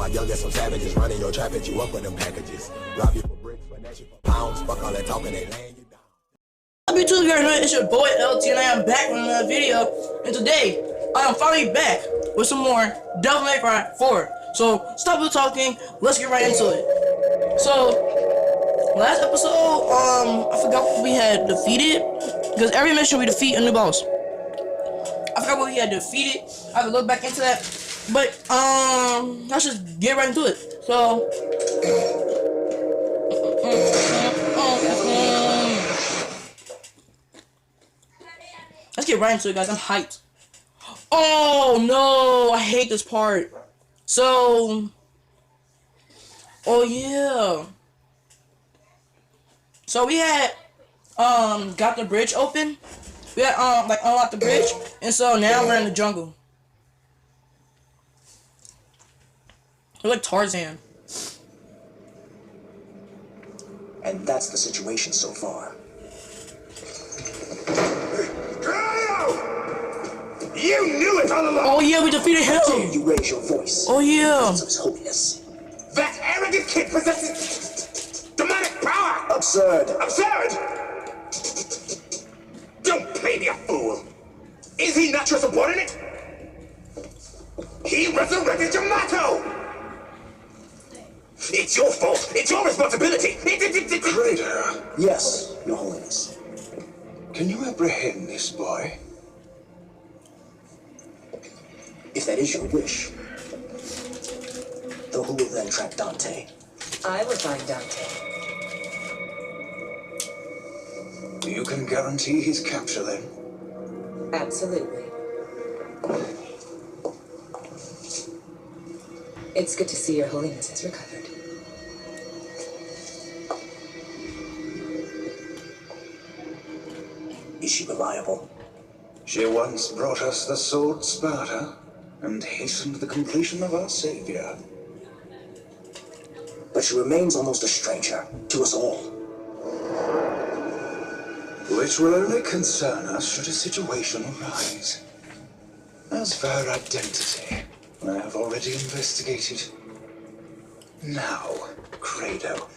my youngest, some savages running your trap at you up with them packages. Rob you for bricks, finesse you for pounds. Fuck all that talking, they laying you down. Up YouTube, you guys know it's your boy LT, and I am back with another video. And today, I am finally back with some more Devil May Cry 4. So, stop the talking, let's get right into it. So, last episode, I forgot what we had defeated, because every mission we defeat a new boss. I forgot what we had defeated. I have to look back into that. But, let's just get right into it. So, let's get right into it, guys. I'm hyped. Oh no, I hate this part. So, oh yeah. So we had got the bridge open. We had like unlocked the bridge, and so now we're in the jungle. We're like Tarzan. And that's the situation so far. You knew it all along! Oh yeah, we defeated him! You raise your voice. Oh yeah! Of His Holiness. That arrogant kid possesses demonic power! Absurd. Absurd! Don't play me a fool! Is he not your subordinate? He resurrected Yamato! It's your fault! It's your responsibility! Traitor, Yes, Your Holiness. can you apprehend this boy? If that is your wish. Though who will then track Dante? I will find Dante. You can guarantee his capture then? Absolutely. It's good to see Your Holiness has recovered. Is she reliable? She once brought us the sword Sparta and hastened the completion of our savior. But she remains almost a stranger to us all. Which will only concern us should a situation arise. As for her identity, I have already investigated. Now, Credo,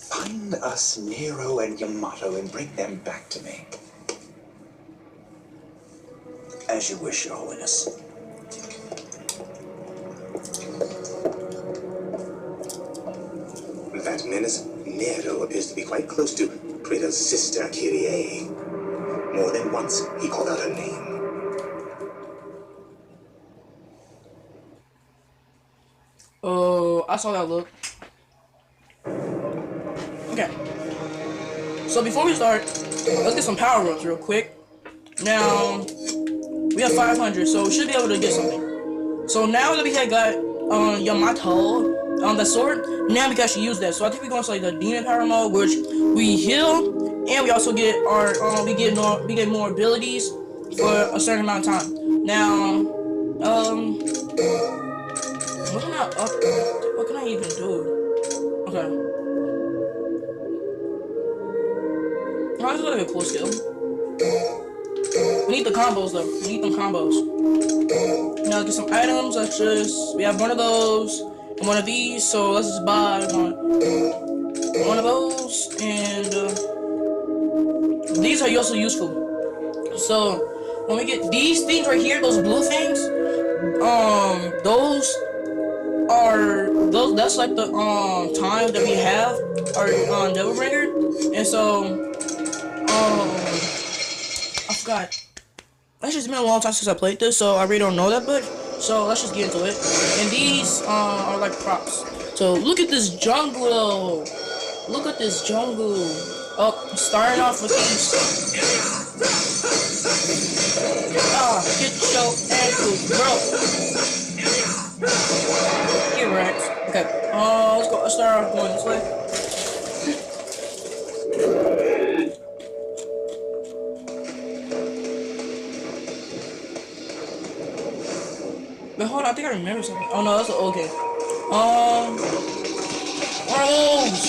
find us Nero and Yamato and bring them back to me. As you wish, Your Holiness. That menace, Nero, appears to be quite close to Credo's sister, Kyrie. More than once, he called out her name. Oh, I saw that look. Okay. So before we start, let's get some power ups real quick. Now, we have 500, so we should be able to get something. So now that we had got Yamato on the sword, now we can actually use that. So I think we're going to like the demon power mode, which we heal, and we also get our we get more abilities for a certain amount of time. Now, what can I even do? Okay. How is like a cool skill? We need the combos though. We need them combos. Now get some items. Let's just we have one of those and one of these. So let's just buy one of those, and these are also useful. So when we get these things right here, those blue things, that's like the time that we have our Devil Bringer, and so I forgot. It's just been a long time since I played this, so I really don't know that much. So let's just get into it. And these are like props. So look at this jungle. Look at this jungle. Oh, starting off with these. Get your ankles, bro. Get wrecked. Okay. Let's go. Let's start off going this way. But hold on, I think I remember something. Oh no, that's okay. One of those.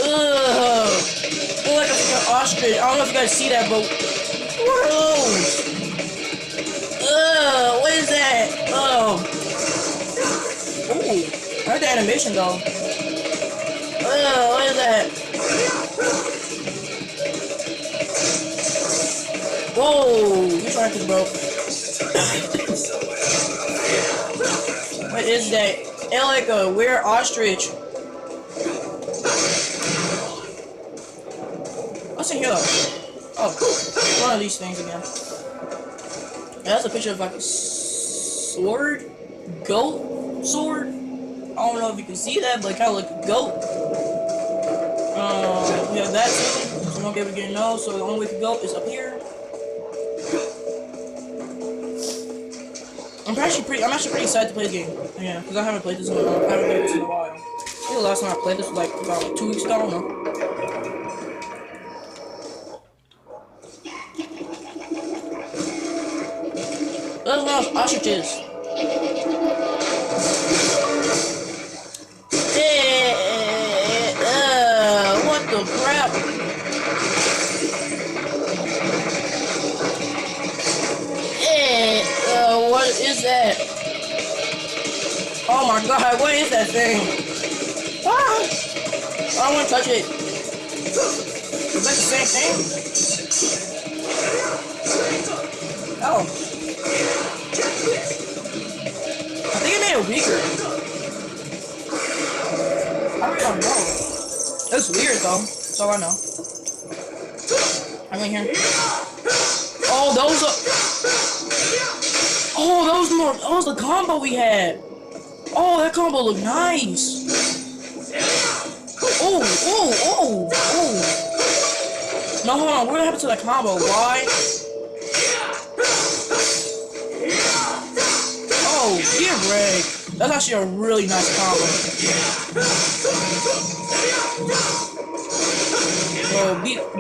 Ugh. They're like a freaking ostrich. I don't know if you guys see that, but what are those? Ugh, what is that? Oh. Ooh. like the animation though. What is that? Whoa, you trying to bro. What is that? It like a weird ostrich. What's in here though? Oh, one of these things again. Yeah, that's a picture of like a sword? Goat sword? I don't know if you can see that, but it kind of like a goat. We have that too, so we won't be able to get no, so the only way to go is up here. I'm actually pretty excited to play this game. Yeah, because I haven't played this in a while. I think the last time I played this was like about like 2 weeks ago, I don't know. That's what ostriches. What the crap? What is that? Oh my god, what is that thing? Ah! I don't want to touch it. Is that the same thing? Oh. I think it made it weaker. I really don't know. It's weird though. That's all I know. I'm in here. Oh, those are... Oh, that was the combo we had. Oh, that combo looked nice. Oh. No, hold on. What happened to that combo? Why? Oh, yeah, Greg. That's actually a really nice combo. Bro,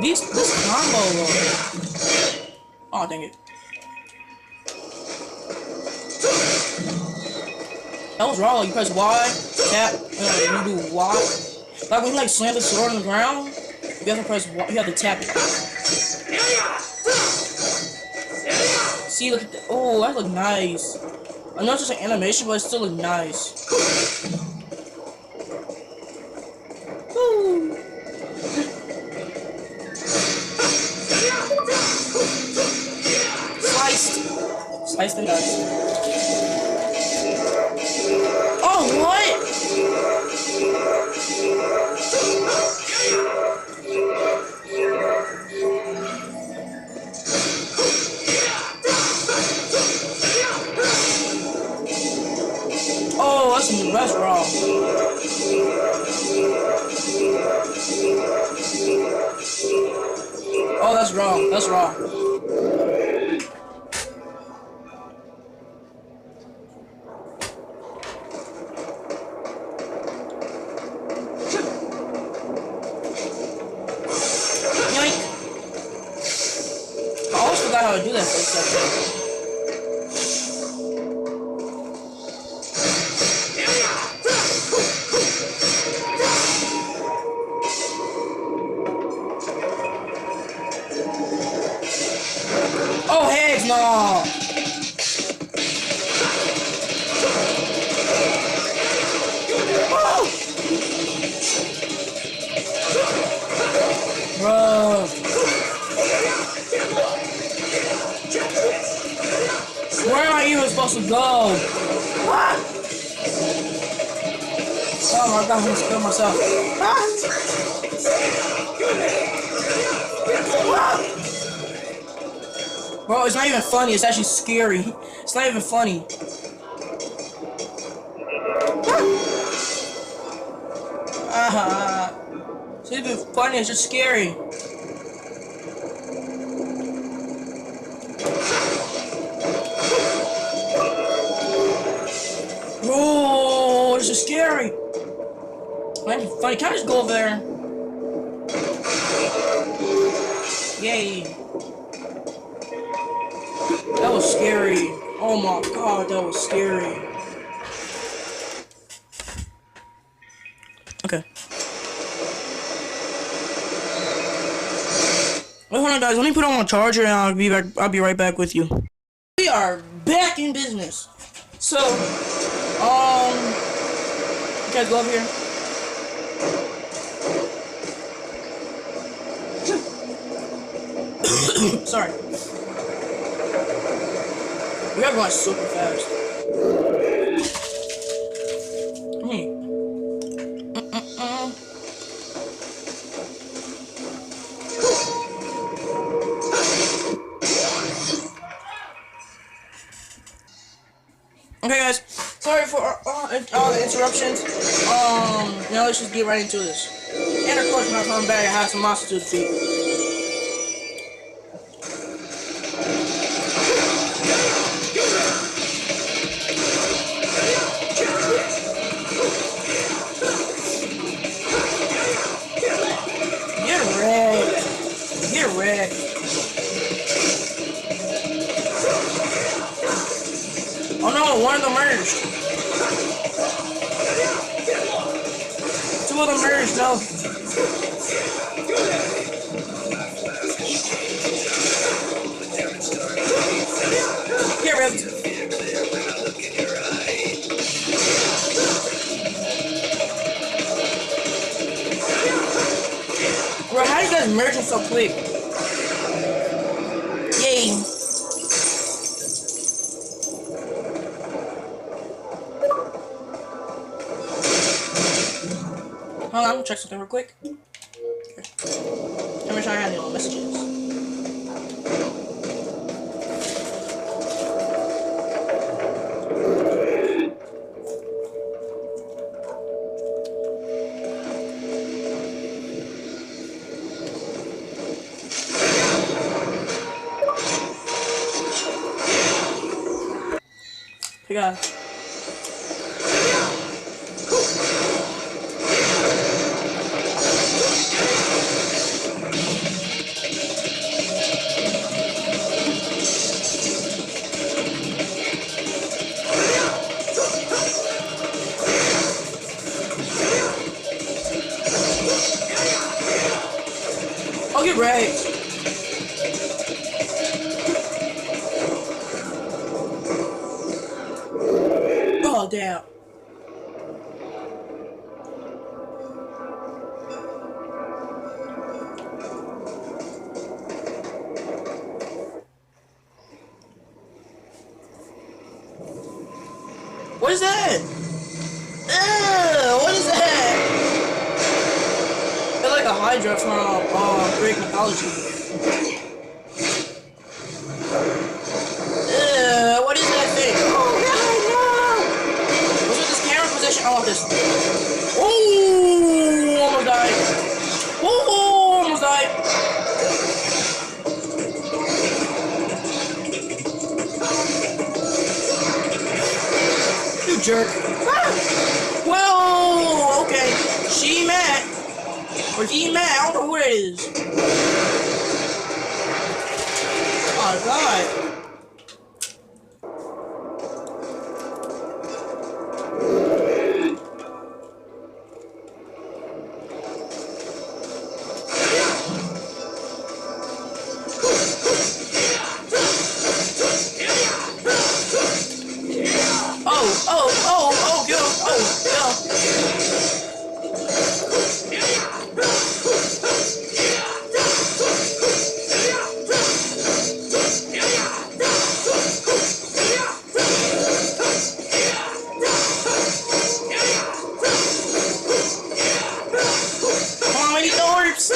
this combo, bro. Oh, dang it. That was wrong. You press Y, tap, you do Y. Like when you like slam the sword on the ground, you have to press Y, you have to tap it. See, look at that. Oh, that look nice. I know it's just an animation, but it still look nice. Woo. Sliced and diced. Oh, what? Oh, that's wrong. Oh, that's wrong. That's wrong. How to do that for a second. Oh, heck no! Oh! Bro. Where am I even supposed to go? What? Oh my god, I'm gonna kill myself. Bro, it's not even funny, it's actually scary. It's not even funny. It's not even funny, it's just scary. Oh, this is scary. Man, funny. Can I just go over there? Yay. That was scary. Oh my god, that was scary. Okay. Wait, hold on, guys. Let me put on my charger and I'll be right back with you. We are back in business. So, guys go up here? Sorry. We are going super fast. Okay, guys. Sorry for all the interruptions. Now let's just get right into this. And of course, when I come back, I have some monsters to defeat. Get wrecked. Get wrecked. Oh no, one of them merged. Two of them merged, no. Get ripped. Bro, how you guys merging so quick? Yay. Hold on, I'm gonna check something real quick. Okay. Let me try to handle messages. Hey guys. I'll get right. Oh, damn. What is that? What is that? It's like a Hydra from Greek mythology. What is that thing? Oh god, no! What's with this camera position? I want this. Oh, almost died. Oh, almost died. You jerk. Ah! Well, okay. She mad. Or he mad. I don't know who it is. Oh, God. Go. Come on, lady orbs.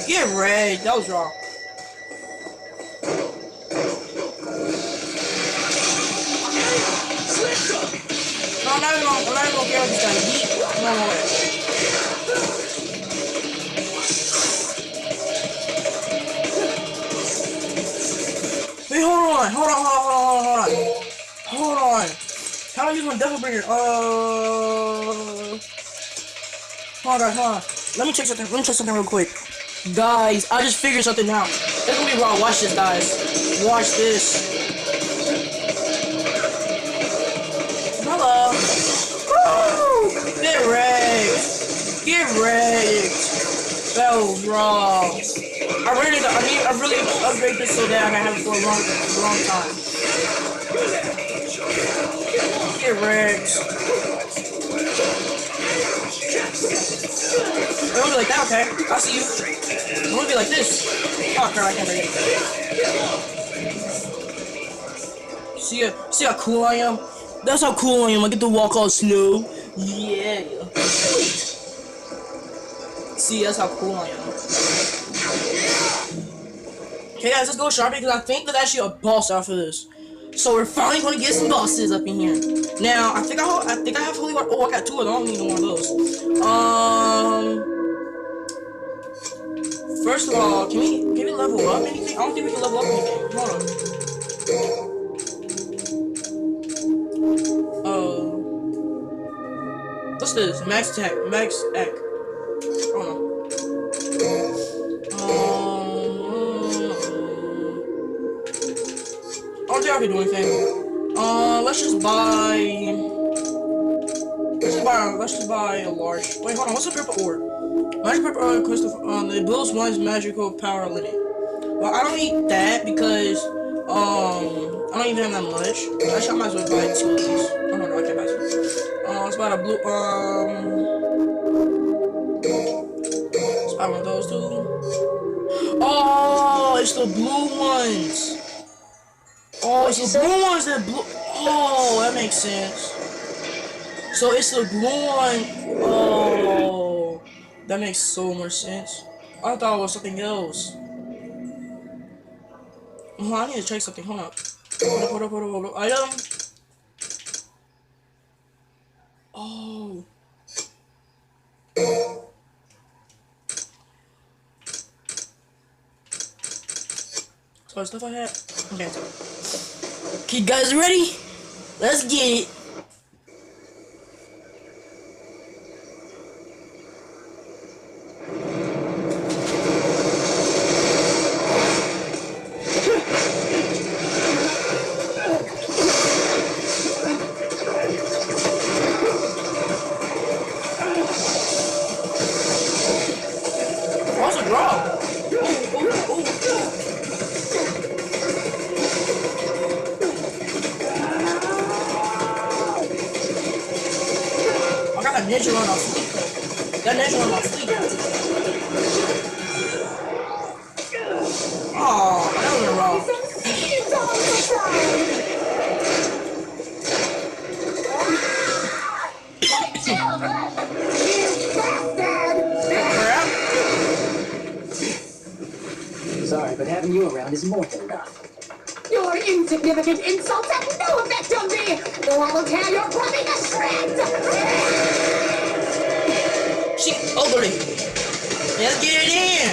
Get red. That was wrong. No, I'm not even gonna care what this guy eat. No more. Wait, hold on. How do I use my devil bringer? Hold on. Let me check something real quick. Guys, I just figured something out. It's gonna be raw. Watch this, guys. Watch this. Hello. Woo! Get wrecked. Get wrecked. That was wrong. I really upgrade this so that I can have it for a long time. Get wrecked. It won't be like that, okay? I see you. It won't be like this. Oh crap, I can't break it. See how cool I am? That's how cool I am. I get to walk on snow. Yeah. See, that's how cool I am. Okay guys, let's go shopping because I think there's actually a boss after this. So we're finally gonna get some bosses up in here. Now I think I have holy water. Oh, I got two of them. I don't need no more of those. First of all, can we level up anything? I don't think we can level up anything. Hold on. What's this? Max attack. Max attack. Hold on. I don't think I can do anything. Let's just buy a large. Wait, hold on. What's a purple orb? Magic purple crystal. It builds one's magical power limit. Well, I don't need that because I don't even have that much. Actually, I might as well buy two of these. Oh no, I can't buy two. Let's buy a blue. Let's buy one of those two. Oh, it's the blue ones. Oh, it's the blue ones that blue. Oh, that makes sense. So it's the blue one. Oh, that makes so much sense. I thought it was something else. Oh, I need to check something. Hold up. Hold up. Item. Oh. So stuff like that. Okay. Okay, guys, ready? Let's get it. What's a drop? Ninja on our fleet. That ninja on our fleet. Oh, that was wrong. Sorry, but having you around is more than enough. Your insignificant insults have no effect on me, though I will tear your body to shreds! She ugly. Let's get it in.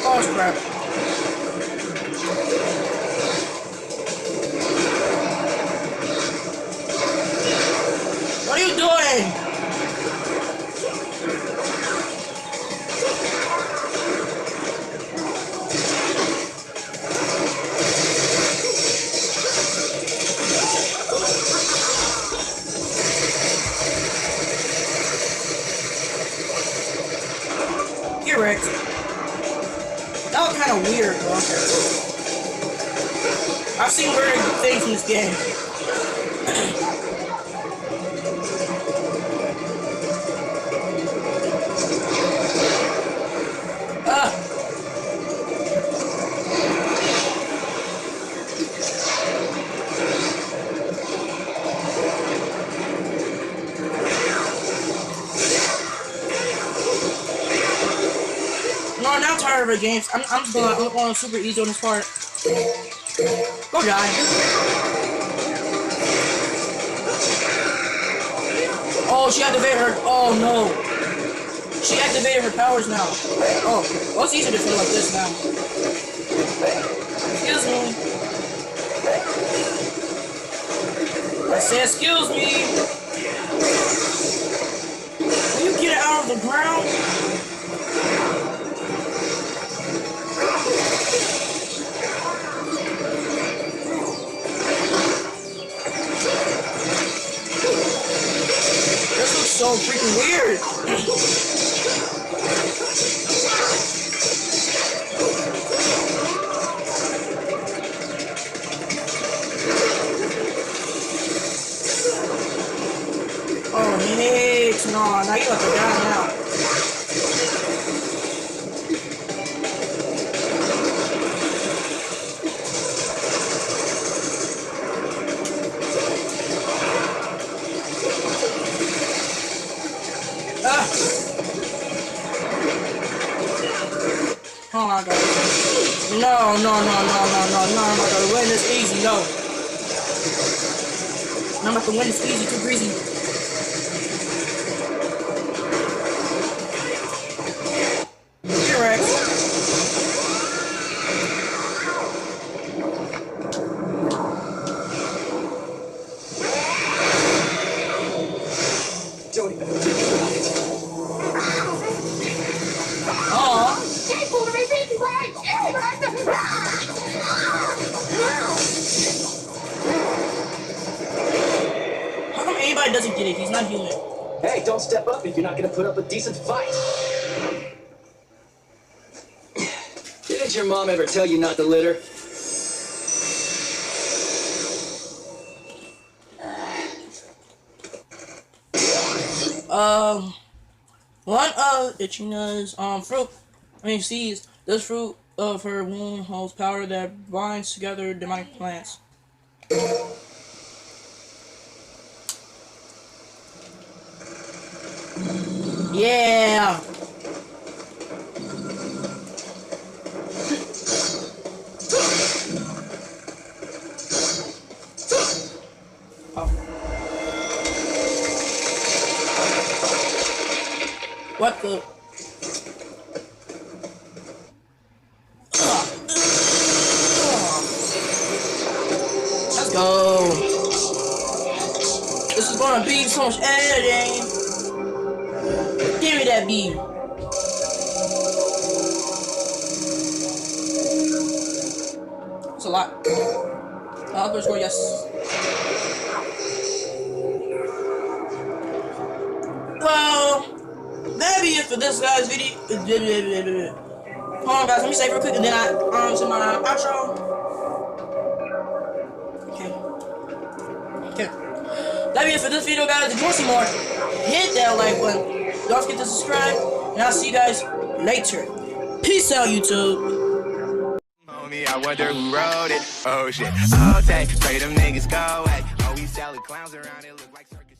Oh crap. What are you doing? That was kind of weird, bro. I've seen weird things in this game. No, I'm now tired of the games. I'm just going super easy on this part. Go die. Oh, she activated her. Oh no. She activated her powers now. Oh, well, it's easier to feel like this now. Excuse me. I said, excuse me. Will you get it out of the ground? so freaking weird. Oh, heck no. Now you have to die now. Oh my god. No, I'm not gonna win this easy, no. I'm not gonna win this easy, too greasy. Correct. Don't even think about it. How come anybody doesn't get it? He's not human. Hey, don't step up if you're not gonna put up a decent fight. Didn't your mom ever tell you not to litter? One of Ichina's seeds. This fruit of her womb holds power that binds together demonic plants. Yeah. Oh. What the? Let's go. This is gonna be so much editing. Give me that beam. It's a lot. I'll score, yes. Well, that'd be it for this guy's video. Hold on, guys. Let me save real quick, and then I to my outro. Okay. That'd be it for this video, guys. If you want to see more, hit that like button. Don't forget to subscribe, and I'll see you guys later. Peace out, YouTube. Homie, I wonder who wrote it. Oh shit. Oh, take, pray them niggas go away. Oh, we salad clowns around it, look like circus.